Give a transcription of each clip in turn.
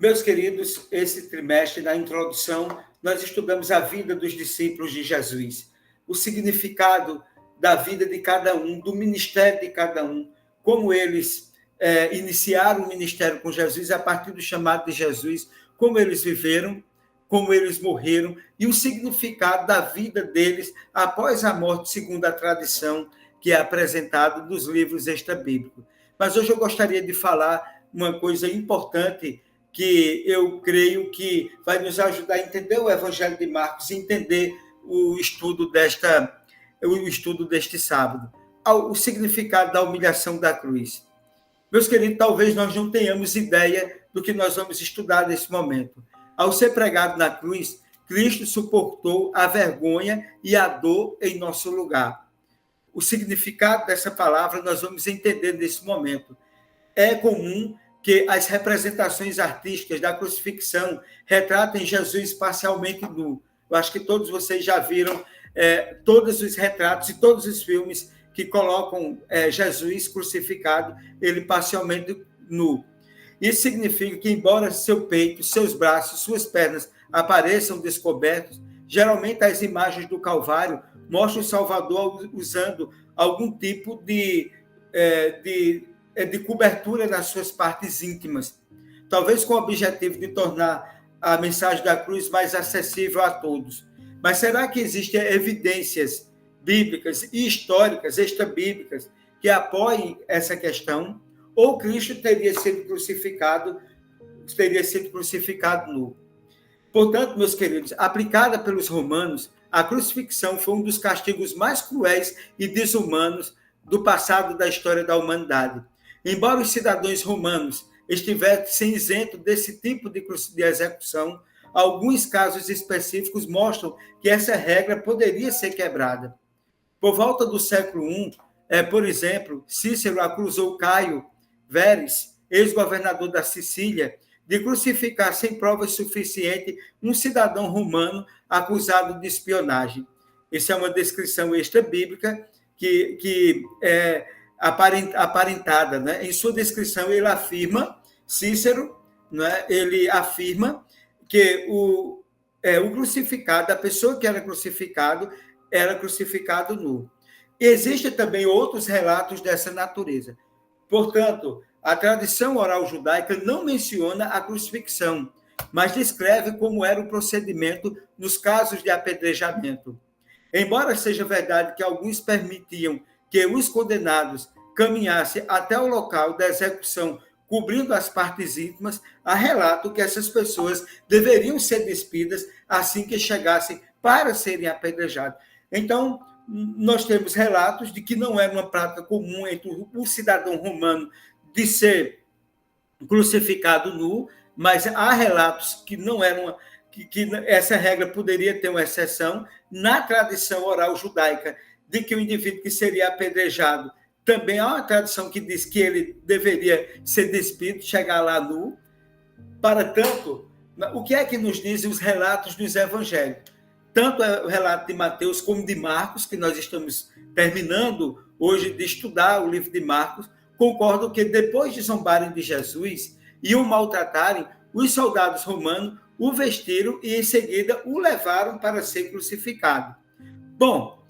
Meus queridos, esse trimestre, na introdução, nós estudamos a vida dos discípulos de Jesus, o significado da vida de cada um, do ministério de cada um, como eles iniciaram o ministério com Jesus a partir do chamado de Jesus, como eles viveram, como eles morreram e o significado da vida deles após a morte, segundo a tradição que é apresentado nos livros extra-bíblicos. Mas hoje eu gostaria de falar uma coisa importante que eu creio que vai nos ajudar a entender o Evangelho de Marcos e entender o estudo deste sábado, o significado da humilhação da cruz. Meus queridos, talvez nós não tenhamos ideia do que nós vamos estudar nesse momento. Ao ser pregado na cruz, Cristo suportou a vergonha e a dor em nosso lugar. O significado dessa palavra nós vamos entender nesse momento. É comum que as representações artísticas da crucifixão retratem Jesus parcialmente nu. Eu acho que todos vocês já viram todos os retratos e todos os filmes que colocam Jesus crucificado, ele parcialmente nu. Isso significa que, embora seu peito, seus braços, suas pernas apareçam descobertos, geralmente as imagens do Calvário mostram o Salvador usando algum tipo de cobertura nas suas partes íntimas, talvez com o objetivo de tornar a mensagem da cruz mais acessível a todos. Mas será que existem evidências bíblicas e históricas, extra-bíblicas, que apoiem essa questão? Ou Cristo teria sido crucificado nu? Portanto, meus queridos, aplicada pelos romanos, a crucifixão foi um dos castigos mais cruéis e desumanos do passado da história da humanidade. Embora os cidadãos romanos estivessem isentos desse tipo de execução, alguns casos específicos mostram que essa regra poderia ser quebrada. Por volta do século I, por exemplo, Cícero acusou Caio Verres, ex-governador da Sicília, de crucificar sem provas suficientes um cidadão romano acusado de espionagem. Essa é uma descrição extra-bíblica que é aparentada, né? Em sua descrição, ele afirma, Cícero, né? Ele afirma que o crucificado, a pessoa que era crucificado nu. Existem também outros relatos dessa natureza. Portanto, a tradição oral judaica não menciona a crucifixão, mas descreve como era o procedimento nos casos de apedrejamento. Embora seja verdade que alguns permitiam que os condenados caminhassem até o local da execução cobrindo as partes íntimas, há relato que essas pessoas deveriam ser despidas assim que chegassem para serem apedrejados. Então, nós temos relatos de que não era uma prática comum entre o cidadão romano de ser crucificado nu, mas há relatos que não eram, que essa regra poderia ter uma exceção na tradição oral judaica, de que o indivíduo que seria apedrejado, também há uma tradição que diz que ele deveria ser despido, chegar lá nu. Para tanto, o que é que nos dizem os relatos dos evangelhos? Tanto o relato de Mateus como de Marcos, que nós estamos terminando hoje de estudar o livro de Marcos, concordam que depois de zombarem de Jesus e o maltratarem, os soldados romanos o vestiram e em seguida o levaram para ser crucificado. Bom,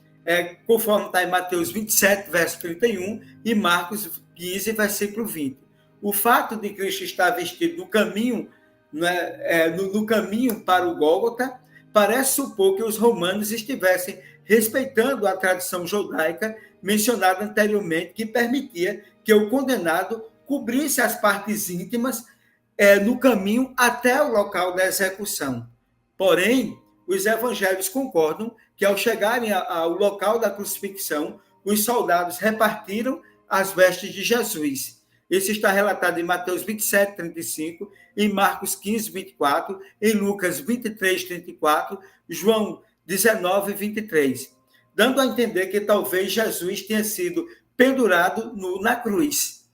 conforme está em Mateus 27, verso 31, e Marcos 15, versículo 20. O fato de Cristo estar vestido no caminho, no caminho para o Gólgota, parece supor que os romanos estivessem respeitando a tradição judaica mencionada anteriormente, que permitia que o condenado cobrisse as partes íntimas no caminho até o local da execução. Porém, os evangelhos concordam que, ao chegarem ao local da crucifixão, os soldados repartiram as vestes de Jesus. Isso está relatado em Mateus 27, 35, em Marcos 15, 24, em Lucas 23, 34, João 19, 23, dando a entender que talvez Jesus tenha sido pendurado na cruz.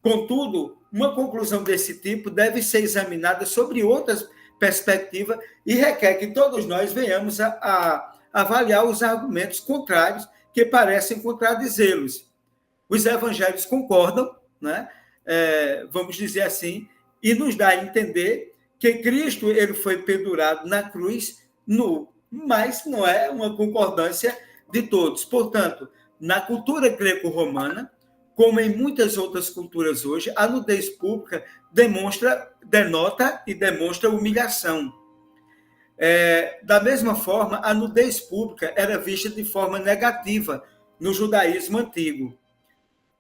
Contudo, uma conclusão desse tipo deve ser examinada sobre outras perspectivas e requer que todos nós venhamos a avaliar os argumentos contrários que parecem contradizê-los. Os evangelhos concordam, né? Vamos dizer assim, e nos dá a entender que Cristo ele foi pendurado na cruz nu, mas não é uma concordância de todos. Portanto, na cultura greco-romana, como em muitas outras culturas hoje, a nudez pública denota e demonstra humilhação. Da mesma forma, a nudez pública era vista de forma negativa no judaísmo antigo.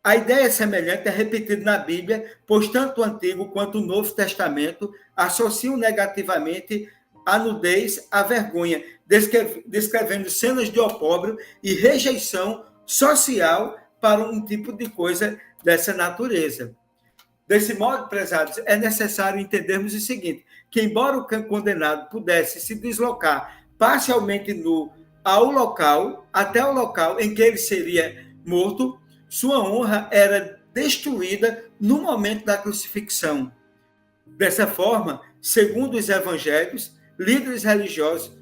A ideia semelhante é repetida na Bíblia, pois tanto o Antigo quanto o Novo Testamento associam negativamente a nudez à vergonha, descrevendo cenas de opróbrio e rejeição social para um tipo de coisa dessa natureza. Desse modo, prezados, é necessário entendermos o seguinte, que embora o condenado pudesse se deslocar parcialmente nu até o local em que ele seria morto, sua honra era destruída no momento da crucifixão. Dessa forma, segundo os evangelhos, líderes religiosos,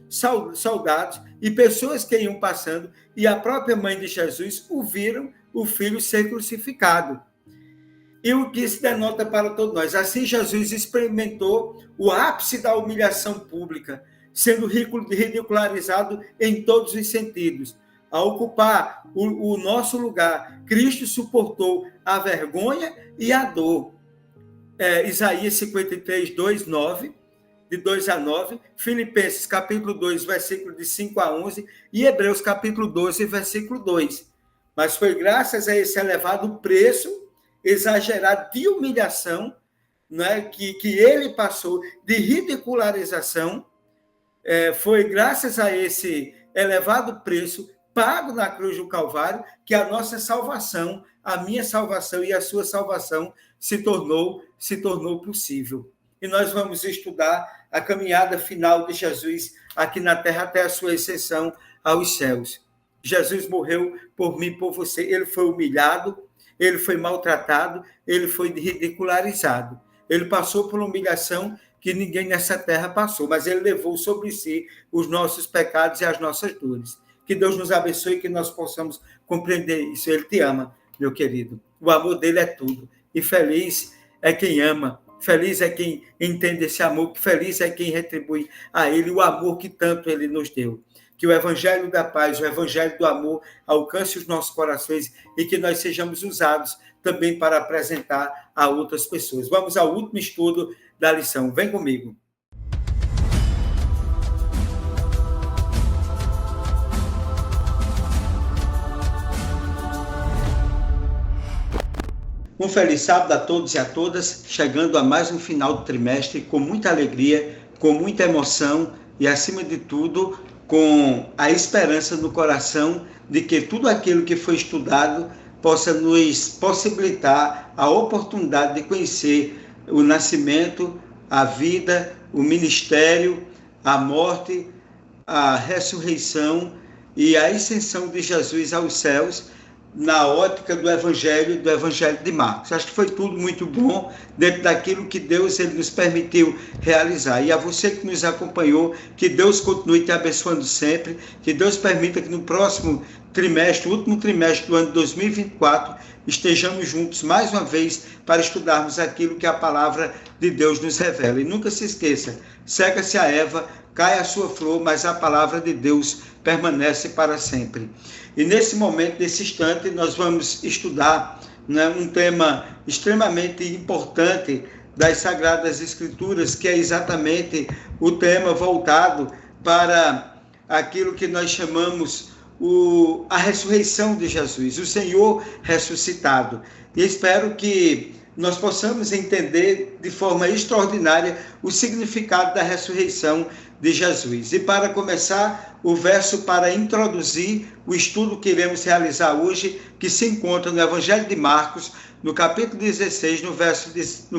soldados e pessoas que iam passando e a própria mãe de Jesus o viram o filho ser crucificado. E o que isso denota para todos nós? Assim, Jesus experimentou o ápice da humilhação pública, sendo ridicularizado em todos os sentidos. Ao ocupar o nosso lugar, Cristo suportou a vergonha e a dor. Isaías 53, 2, 9, de 2 a 9, Filipenses capítulo 2, versículo de 5 a 11, e Hebreus capítulo 12, versículo 2. Mas foi graças a esse elevado preço exagerado de humilhação, né, que ele passou, de ridicularização, foi graças a esse elevado preço pago na cruz do Calvário que a nossa salvação, a minha salvação e a sua salvação se tornou possível. E nós vamos estudar a caminhada final de Jesus aqui na terra até a sua ascensão aos céus. Jesus morreu por mim, por você. Ele foi humilhado, ele foi maltratado, ele foi ridicularizado. Ele passou por uma humilhação que ninguém nessa terra passou, mas ele levou sobre si os nossos pecados e as nossas dores. Que Deus nos abençoe e que nós possamos compreender isso. Ele te ama, meu querido. O amor dele é tudo. E feliz é quem ama, feliz é quem entende esse amor, feliz é quem retribui a ele o amor que tanto ele nos deu. Que o evangelho da paz, o evangelho do amor alcance os nossos corações e que nós sejamos usados também para apresentar a outras pessoas. Vamos ao último estudo da lição. Vem comigo. Um feliz sábado a todos e a todas, chegando a mais um final do trimestre com muita alegria, com muita emoção e, acima de tudo, com a esperança no coração de que tudo aquilo que foi estudado possa nos possibilitar a oportunidade de conhecer o nascimento, a vida, o ministério, a morte, a ressurreição e a ascensão de Jesus aos céus, na ótica do Evangelho de Marcos. Acho que foi tudo muito bom dentro daquilo que Deus ele nos permitiu realizar. E a você que nos acompanhou, que Deus continue te abençoando sempre, que Deus permita que no próximo trimestre, último trimestre do ano de 2024, estejamos juntos mais uma vez para estudarmos aquilo que a palavra de Deus nos revela. E nunca se esqueça, cega-se a erva, cai a sua flor, mas a palavra de Deus permanece para sempre. E nesse momento, nesse instante, nós vamos estudar, né, um tema extremamente importante das Sagradas Escrituras, que é exatamente o tema voltado para aquilo que nós chamamos a ressurreição de Jesus, o Senhor ressuscitado. E espero que nós possamos entender de forma extraordinária o significado da ressurreição de Jesus. E para começar, o verso para introduzir o estudo que iremos realizar hoje, que se encontra no Evangelho de Marcos, no capítulo 16, no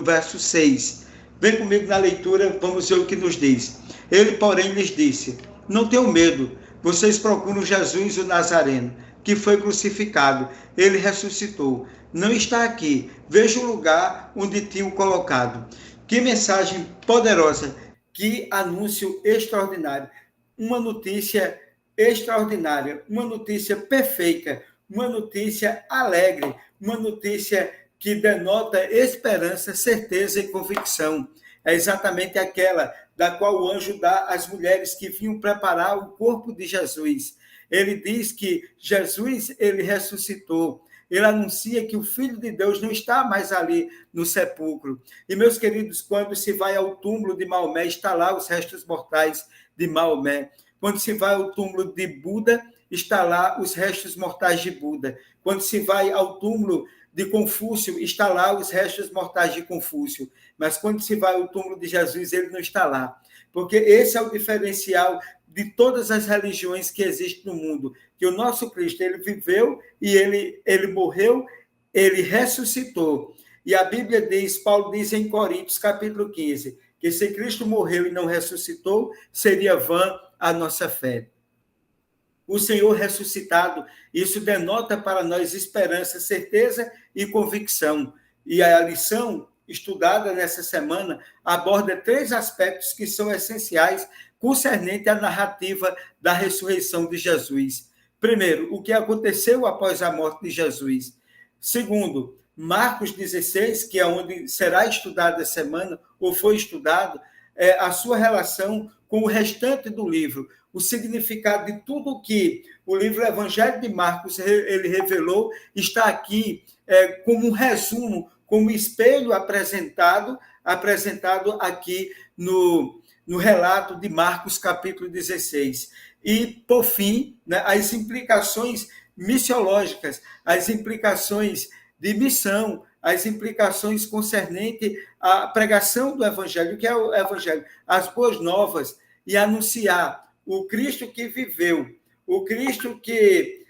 verso 6. Vem comigo na leitura, vamos ver o que nos diz. Ele, porém, lhes disse: não tenham medo, vocês procuram Jesus o Nazareno, que foi crucificado. Ele ressuscitou. Não está aqui. Veja o lugar onde tinham colocado. Que mensagem poderosa, que anúncio extraordinário. Uma notícia extraordinária, uma notícia perfeita, uma notícia alegre, uma notícia que denota esperança, certeza e convicção. É exatamente aquela da qual o anjo dá às mulheres que vinham preparar o corpo de Jesus. Ele diz que Jesus, ele ressuscitou. Ele anuncia que o Filho de Deus não está mais ali no sepulcro. E, meus queridos, quando se vai ao túmulo de Maomé, está lá os restos mortais de Maomé. Quando se vai ao túmulo de Buda, está lá os restos mortais de Buda. Quando se vai ao túmulo de Confúcio, está lá os restos mortais de Confúcio. Mas quando se vai ao túmulo de Jesus, ele não está lá. Porque esse é o diferencial de todas as religiões que existem no mundo, que o nosso Cristo, ele viveu e ele morreu, ele ressuscitou. E a Bíblia diz, Paulo diz em Coríntios, capítulo 15, que se Cristo morreu e não ressuscitou, seria vã a nossa fé. O Senhor ressuscitado, isso denota para nós esperança, certeza e convicção. E a lição estudada nessa semana aborda 3 aspectos que são essenciais concernente à narrativa da ressurreição de Jesus. Primeiro, o que aconteceu após a morte de Jesus. Segundo, Marcos 16, que é onde será estudado essa semana, ou foi estudado, a sua relação com o restante do livro, o significado de tudo que o livro Evangelho de Marcos ele revelou, está aqui como um resumo, como espelho apresentado aqui no relato de Marcos, capítulo 16. E, por fim, né, as implicações missiológicas, as implicações de missão, as implicações concernentes à pregação do Evangelho, que é o Evangelho, as boas novas, e anunciar o Cristo que viveu, o Cristo que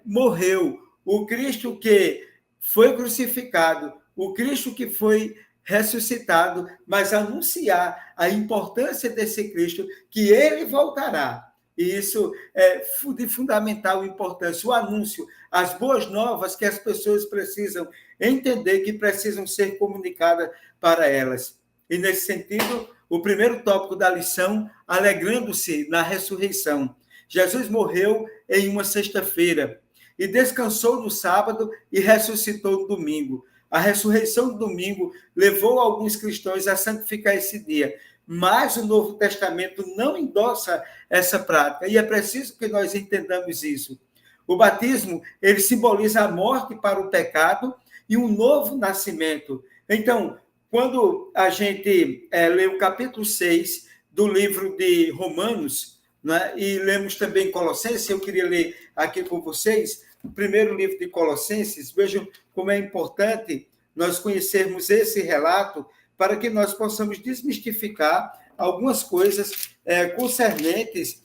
morreu, o Cristo que foi crucificado, o Cristo que foi ressuscitado, mas anunciar a importância desse Cristo, que ele voltará. E isso é de fundamental importância, o anúncio, as boas novas que as pessoas precisam entender, que precisam ser comunicadas para elas. E, nesse sentido, o primeiro tópico da lição, alegrando-se na ressurreição. Jesus morreu em uma sexta-feira e descansou no sábado e ressuscitou no domingo. A ressurreição do domingo levou alguns cristãos a santificar esse dia, mas o Novo Testamento não endossa essa prática, e é preciso que nós entendamos isso. O batismo, ele simboliza a morte para o pecado e um novo nascimento. Então, quando a gente lê o capítulo 6 do livro de Romanos, né, e lemos também Colossenses, eu queria ler aqui com vocês o primeiro livro de Colossenses. Vejam como é importante nós conhecermos esse relato para que nós possamos desmistificar algumas coisas concernentes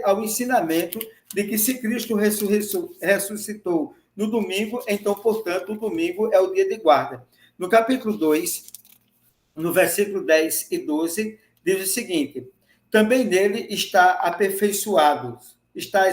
ao ensinamento de que se Cristo ressuscitou no domingo, então, portanto, o domingo é o dia de guarda. No capítulo 2, no versículo 10 e 12, diz o seguinte: também nele estáis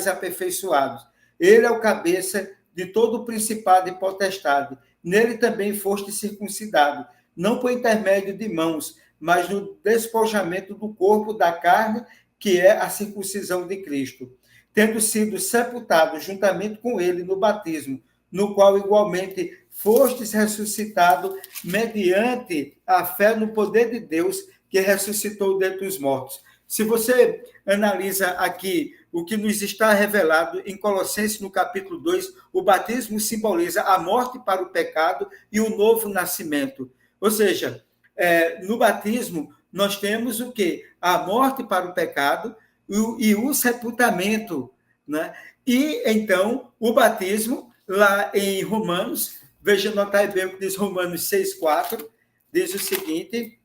aperfeiçoados. Ele é o cabeça de todo o principado e potestade. Nele também foste circuncidado, não por intermédio de mãos, mas no despojamento do corpo da carne, que é a circuncisão de Cristo, tendo sido sepultado juntamente com ele no batismo, no qual igualmente fostes ressuscitado mediante a fé no poder de Deus que ressuscitou dentre os mortos. Se você analisa aqui o que nos está revelado em Colossenses, no capítulo 2, o batismo simboliza a morte para o pecado e o novo nascimento. Ou seja, no batismo, nós temos o quê? A morte para o pecado e o sepultamento, né? E, então, o batismo, lá em Romanos, veja, notar bem o que diz Romanos 6,4, diz o seguinte,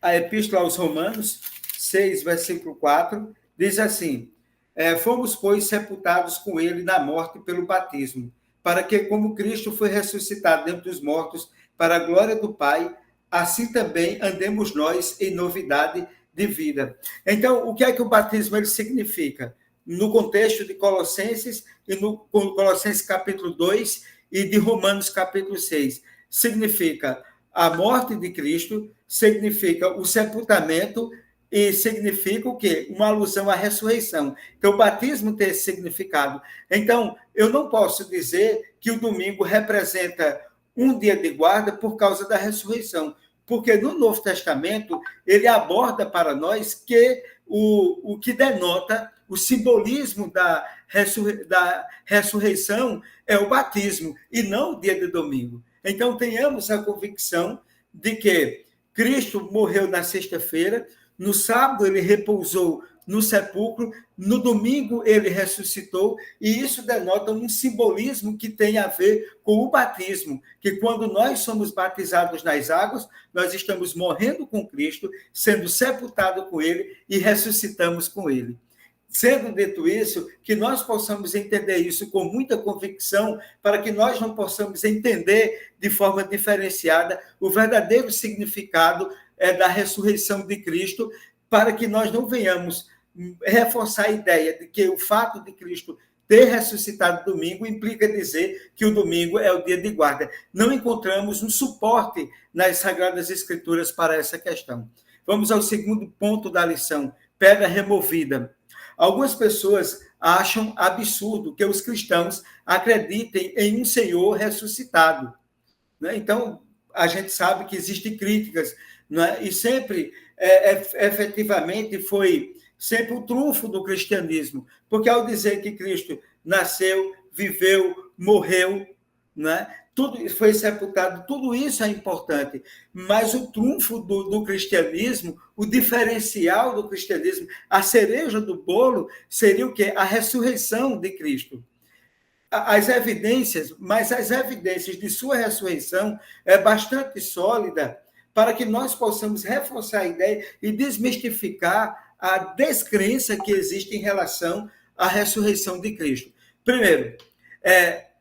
a Epístola aos Romanos, 6, versículo 4, diz assim: fomos, pois, sepultados com ele na morte pelo batismo, para que, como Cristo foi ressuscitado dentre os mortos para a glória do Pai, assim também andemos nós em novidade de vida. Então, o que é que o batismo ele significa? No contexto de Colossenses, e no Colossenses capítulo 2 e de Romanos capítulo 6, significa a morte de Cristo, significa o sepultamento e significa o quê? Uma alusão à ressurreição. Então, o batismo tem esse significado. Então, eu não posso dizer que o domingo representa um dia de guarda por causa da ressurreição, porque no Novo Testamento ele aborda para nós que o que denota o simbolismo da ressurreição é o batismo, e não o dia de domingo. Então, tenhamos a convicção de que Cristo morreu na sexta-feira, no sábado ele repousou no sepulcro, no domingo ele ressuscitou, e isso denota um simbolismo que tem a ver com o batismo, que quando nós somos batizados nas águas, nós estamos morrendo com Cristo, sendo sepultados com ele e ressuscitamos com ele. Sendo dito isso, que nós possamos entender isso com muita convicção, para que nós não possamos entender de forma diferenciada o verdadeiro significado da ressurreição de Cristo, para que nós não venhamos reforçar a ideia de que o fato de Cristo ter ressuscitado domingo implica dizer que o domingo é o dia de guarda. Não encontramos um suporte nas Sagradas Escrituras para essa questão. Vamos ao segundo ponto da lição: pedra removida. Algumas pessoas acham absurdo que os cristãos acreditem em um Senhor ressuscitado. Então, a gente sabe que existem críticas, e sempre, efetivamente, foi sempre o trunfo do cristianismo, porque ao dizer que Cristo nasceu, viveu, morreu, tudo foi sepultado, tudo isso é importante, mas o trunfo do cristianismo, o diferencial do cristianismo, a cereja do bolo, seria o quê? A ressurreição de Cristo. As evidências de sua ressurreição é bastante sólida para que nós possamos reforçar a ideia e desmistificar a descrença que existe em relação à ressurreição de Cristo. Primeiro,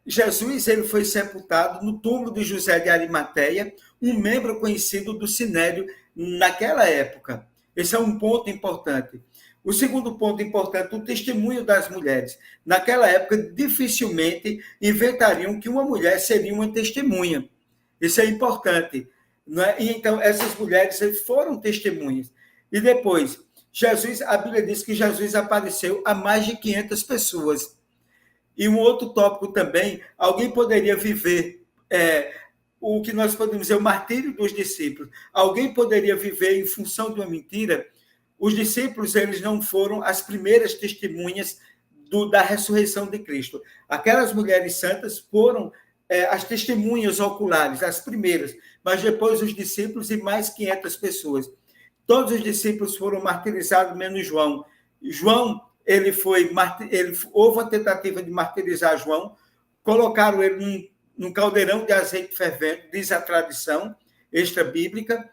Jesus ele foi sepultado no túmulo de José de Arimateia, um membro conhecido do Sinédrio naquela época. Esse é um ponto importante. O segundo ponto importante, o testemunho das mulheres. Naquela época, dificilmente inventariam que uma mulher seria uma testemunha. Isso é importante. E então, essas mulheres foram testemunhas. E depois, a Bíblia diz que Jesus apareceu a mais de 500 pessoas. E um outro tópico também, alguém poderia viver o que nós podemos dizer, o martírio dos discípulos. Alguém poderia viver em função de uma mentira. Os discípulos, eles não foram as primeiras testemunhas da ressurreição de Cristo. Aquelas mulheres santas foram as testemunhas oculares, as primeiras, mas depois os discípulos e mais 500 pessoas. Todos os discípulos foram martirizados, menos João. João, houve uma tentativa de martirizar João, colocaram ele num caldeirão de azeite fervente, diz a tradição extra-bíblica,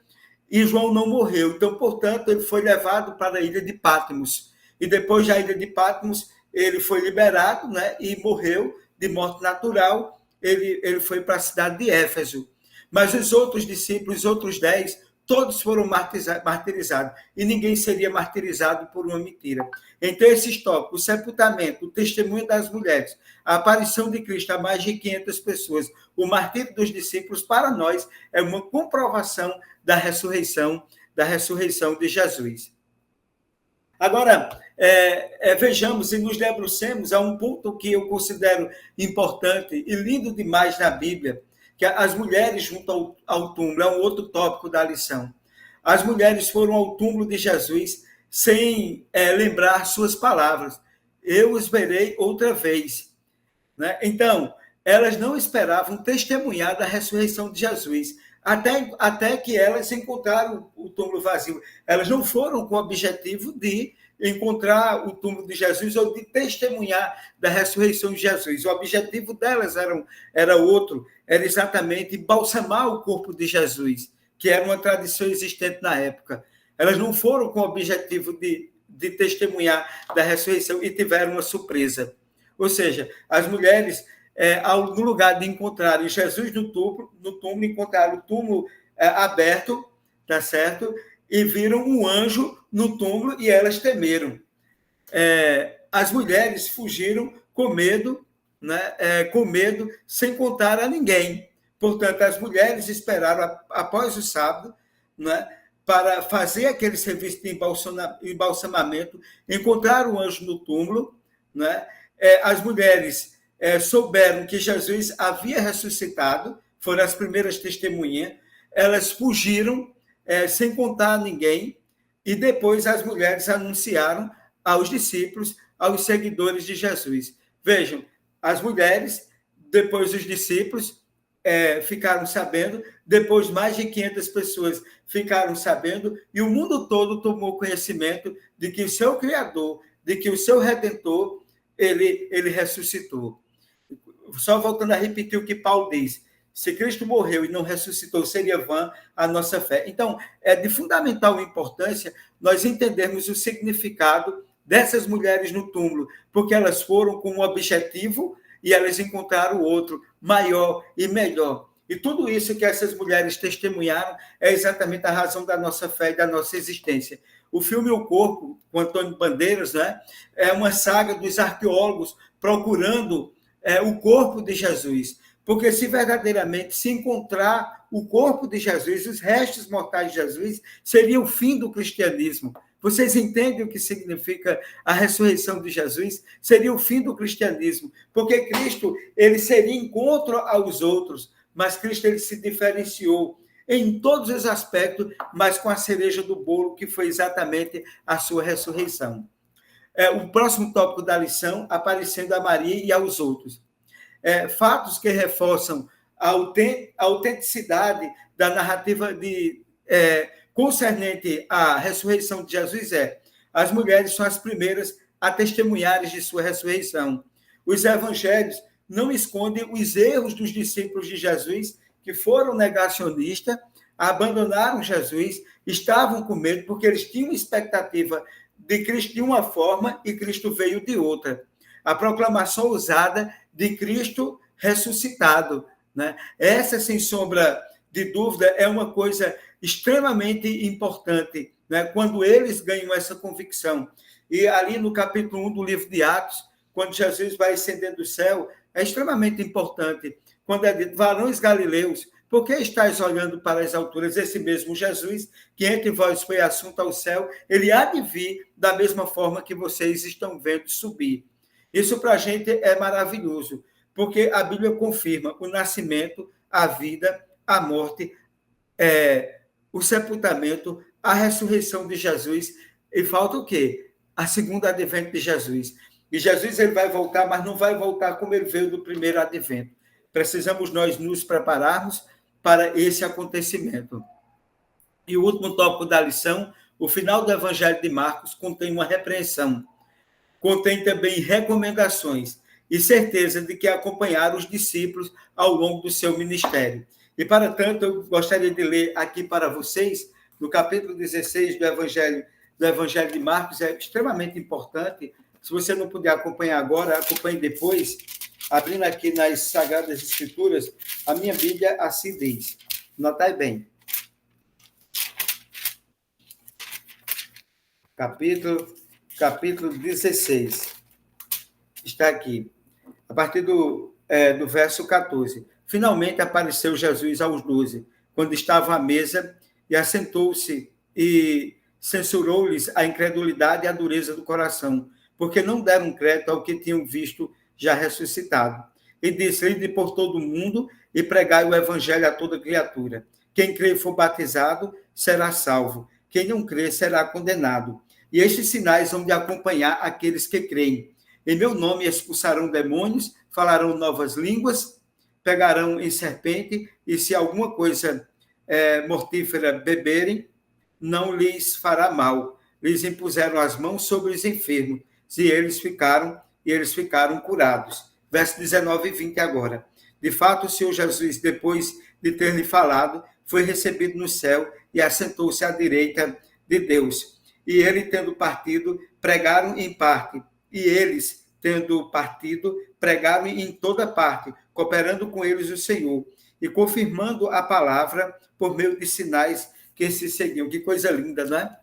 e João não morreu. Então, portanto, ele foi levado para a ilha de Patmos. E depois da ilha de Patmos, ele foi liberado, e morreu de morte natural. Ele foi para a cidade de Éfeso. Mas os outros discípulos, os outros 10, todos foram martirizados. E ninguém seria martirizado por uma mentira. Então, esses tópicos, o sepultamento, o testemunho das mulheres, a aparição de Cristo a mais de 500 pessoas, o martírio dos discípulos, para nós, é uma comprovação da ressurreição de Jesus. Agora, vejamos e nos debrucemos a um ponto que eu considero importante e lindo demais na Bíblia, que as mulheres junto ao túmulo, é um outro tópico da lição. As mulheres foram ao túmulo de Jesus sem lembrar suas palavras. Eu os verei outra vez. Então, elas não esperavam testemunhar da ressurreição de Jesus, até que elas encontraram o túmulo vazio. Elas não foram com o objetivo de encontrar o túmulo de Jesus ou de testemunhar da ressurreição de Jesus. O objetivo delas era outro, era exatamente embalsamar o corpo de Jesus, que era uma tradição existente na época. Elas não foram com o objetivo de testemunhar da ressurreição e tiveram uma surpresa. Ou seja, as mulheres, no lugar de encontrarem Jesus no túmulo, encontraram o túmulo aberto, tá certo? E viram um anjo no túmulo e elas temeram. As mulheres fugiram com medo, sem contar a ninguém. Portanto, as mulheres esperaram após o sábado, para fazer aquele serviço de embalsamamento, encontraram o anjo no túmulo, né? As mulheres souberam que Jesus havia ressuscitado, foram as primeiras testemunhas, elas fugiram sem contar a ninguém, e depois as mulheres anunciaram aos discípulos, aos seguidores de Jesus. Vejam, as mulheres, depois os discípulos ficaram sabendo, depois mais de 500 pessoas ficaram sabendo, e o mundo todo tomou conhecimento de que o seu Criador, de que o seu Redentor, ele ressuscitou. Só voltando a repetir o que Paulo diz, se Cristo morreu e não ressuscitou, seria vã a nossa fé. Então, é de fundamental importância nós entendermos o significado dessas mulheres no túmulo, porque elas foram com um objetivo e elas encontraram outro, maior e melhor. E tudo isso que essas mulheres testemunharam é exatamente a razão da nossa fé e da nossa existência. O filme O Corpo, com Antônio Bandeiras, né, é uma saga dos arqueólogos procurando o corpo de Jesus. Porque se verdadeiramente se encontrar o corpo de Jesus, os restos mortais de Jesus, seria o fim do cristianismo. Vocês entendem o que significa a ressurreição de Jesus? Seria o fim do cristianismo, porque Cristo ele seria encontro aos outros, mas Cristo ele se diferenciou em todos os aspectos, mas com a cereja do bolo, que foi exatamente a sua ressurreição. O próximo tópico da lição, aparecendo a Maria e aos outros. Fatos que reforçam a autenticidade da narrativa concernente à ressurreição de Jesus as mulheres são as primeiras a testemunhares de sua ressurreição. Os evangelhos não escondem os erros dos discípulos de Jesus, que foram negacionistas, abandonaram Jesus, estavam com medo, porque eles tinham expectativa de Cristo de uma forma e Cristo veio de outra. A proclamação ousada de Cristo ressuscitado, né? Essa, sem sombra de dúvida, é uma coisa extremamente importante, né? Quando eles ganham essa convicção. E ali no capítulo 1 do livro de Atos, quando Jesus vai ascender do céu, é extremamente importante. Quando é dito, varões galileus, por que estáis olhando para as alturas? Esse mesmo Jesus, que entre vós foi assunto ao céu, ele há de vir da mesma forma que vocês estão vendo subir. Isso para a gente é maravilhoso, porque a Bíblia confirma o nascimento, a vida, a morte, o sepultamento, a ressurreição de Jesus. E falta o quê? A segunda advento de Jesus. E Jesus ele vai voltar, mas não vai voltar como ele veio do primeiro advento. Precisamos nós nos prepararmos para esse acontecimento. E o último tópico da lição, o final do Evangelho de Marcos contém uma repreensão. Contém também recomendações e certeza de que acompanharam os discípulos ao longo do seu ministério. E, para tanto, eu gostaria de ler aqui para vocês, no capítulo 16 do Evangelho de Marcos, é extremamente importante. Se você não puder acompanhar agora, acompanhe depois, abrindo aqui nas Sagradas Escrituras, a minha Bíblia assim diz. Notai bem. Capítulo 16. Está aqui. A partir do verso 14. Finalmente apareceu Jesus aos 12, quando estavam à mesa, e assentou-se e censurou-lhes a incredulidade e a dureza do coração, porque não deram crédito ao que tinham visto já ressuscitado. E disse: ide por todo o mundo e pregai o evangelho a toda criatura. Quem crê e for batizado será salvo. Quem não crê será condenado. E estes sinais vão de acompanhar aqueles que creem. Em meu nome expulsarão demônios, falarão novas línguas, pegarão em serpente, e se alguma coisa mortífera beberem, não lhes fará mal. Lhes impuseram as mãos sobre os enfermos, e eles ficaram curados. Verso 19 e 20 agora. De fato, o Senhor Jesus, depois de ter lhe falado, foi recebido no céu e assentou-se à direita de Deus. E ele, tendo partido, pregaram em parte. E eles, tendo partido, pregaram em toda parte, cooperando com eles o Senhor, e confirmando a palavra por meio de sinais que se seguiam. Que coisa linda, não é?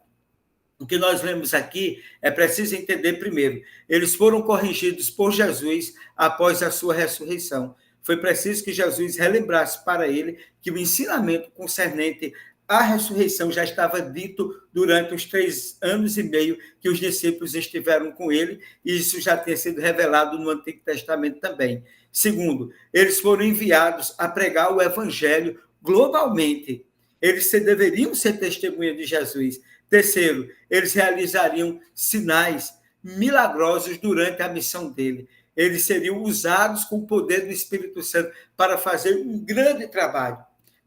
O que nós vemos aqui é preciso entender primeiro. Eles foram corrigidos por Jesus após a sua ressurreição. Foi preciso que Jesus relembrasse para ele que o ensinamento concernente a ressurreição já estava dito durante os 3 anos e meio que os discípulos estiveram com ele, e isso já tinha sido revelado no Antigo Testamento também. Segundo, eles foram enviados a pregar o evangelho globalmente. Eles deveriam ser testemunha de Jesus. Terceiro, eles realizariam sinais milagrosos durante a missão dele. Eles seriam usados com o poder do Espírito Santo para fazer um grande trabalho.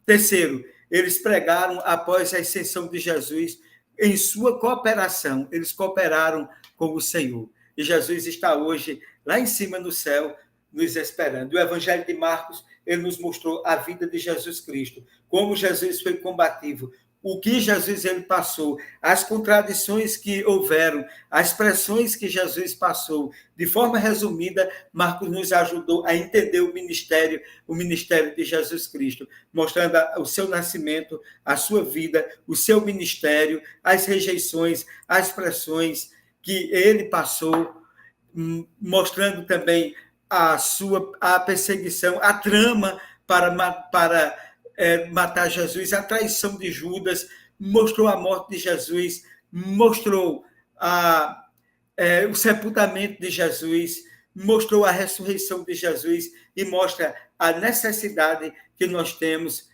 Terceiro, eles pregaram após a ascensão de Jesus em sua cooperação. Eles cooperaram com o Senhor. E Jesus está hoje lá em cima no céu, nos esperando. O Evangelho de Marcos, ele nos mostrou a vida de Jesus Cristo, como Jesus foi combativo, o que Jesus ele passou, as contradições que houveram, as pressões que Jesus passou. De forma resumida, Marcos nos ajudou a entender o ministério de Jesus Cristo, mostrando o seu nascimento, a sua vida, o seu ministério, as rejeições, as pressões que ele passou, mostrando também a perseguição, a trama para matar Jesus, a traição de Judas, mostrou a morte de Jesus, mostrou o sepultamento de Jesus, mostrou a ressurreição de Jesus e mostra a necessidade que nós temos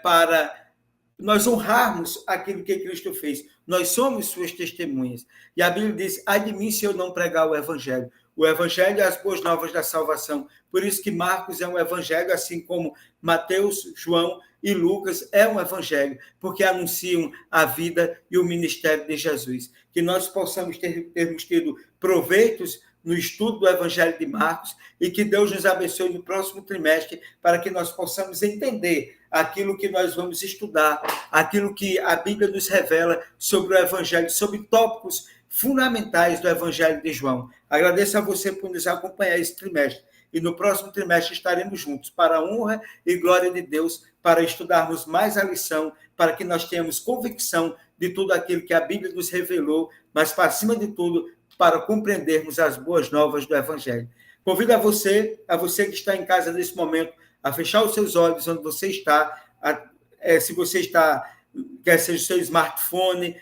para nós honrarmos aquilo que Cristo fez. Nós somos suas testemunhas. E a Bíblia diz, ai de mim se eu não pregar o Evangelho. O Evangelho é as boas novas da salvação. Por isso que Marcos é um Evangelho, assim como Mateus, João e Lucas é um Evangelho, porque anunciam a vida e o ministério de Jesus. Que nós possamos termos tido proveitos no estudo do Evangelho de Marcos e que Deus nos abençoe no próximo trimestre para que nós possamos entender aquilo que nós vamos estudar, aquilo que a Bíblia nos revela sobre o Evangelho, sobre tópicos fundamentais do Evangelho de João. Agradeço a você por nos acompanhar esse trimestre. E no próximo trimestre estaremos juntos para a honra e glória de Deus, para estudarmos mais a lição, para que nós tenhamos convicção de tudo aquilo que a Bíblia nos revelou, mas, para cima de tudo, para compreendermos as boas novas do Evangelho. Convido a você que está em casa nesse momento, a fechar os seus olhos onde você está, se você está, quer seja o seu smartphone,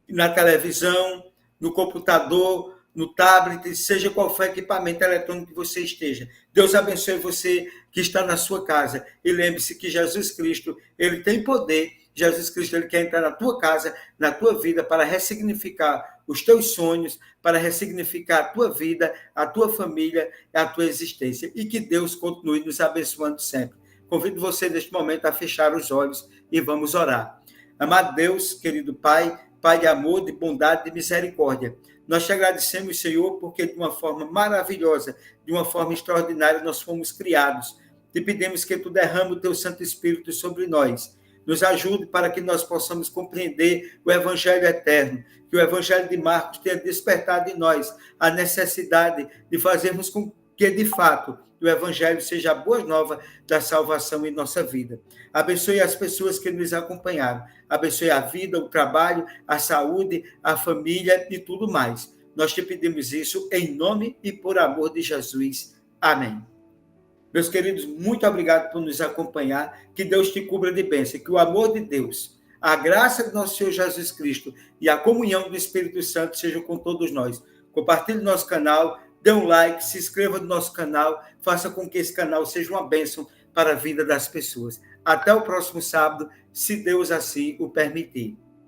na televisão, no computador, no tablet, seja qual for o equipamento eletrônico que você esteja. Deus abençoe você que está na sua casa. E lembre-se que Jesus Cristo, ele tem poder. Jesus Cristo, ele quer entrar na tua casa, na tua vida, para ressignificar os teus sonhos, para ressignificar a tua vida, a tua família, a tua existência. E que Deus continue nos abençoando sempre. Convido você, neste momento, a fechar os olhos e vamos orar. Amado Deus, querido Pai, Pai de amor, de bondade, de misericórdia, nós te agradecemos, Senhor, porque de uma forma maravilhosa, de uma forma extraordinária, nós fomos criados. Te pedimos que tu derrame o teu Santo Espírito sobre nós. Nos ajude para que nós possamos compreender o Evangelho eterno, que o Evangelho de Marcos tenha despertado em nós a necessidade de fazermos com que, de fato, o Evangelho seja a boa nova da salvação em nossa vida. Abençoe as pessoas que nos acompanharam. Abençoe a vida, o trabalho, a saúde, a família e tudo mais. Nós te pedimos isso em nome e por amor de Jesus. Amém. Meus queridos, muito obrigado por nos acompanhar. Que Deus te cubra de bênção. Que o amor de Deus, a graça do nosso Senhor Jesus Cristo e a comunhão do Espírito Santo sejam com todos nós. Compartilhe nosso canal, dê um like, se inscreva no nosso canal, faça com que esse canal seja uma bênção para a vida das pessoas. Até o próximo sábado, se Deus assim o permitir.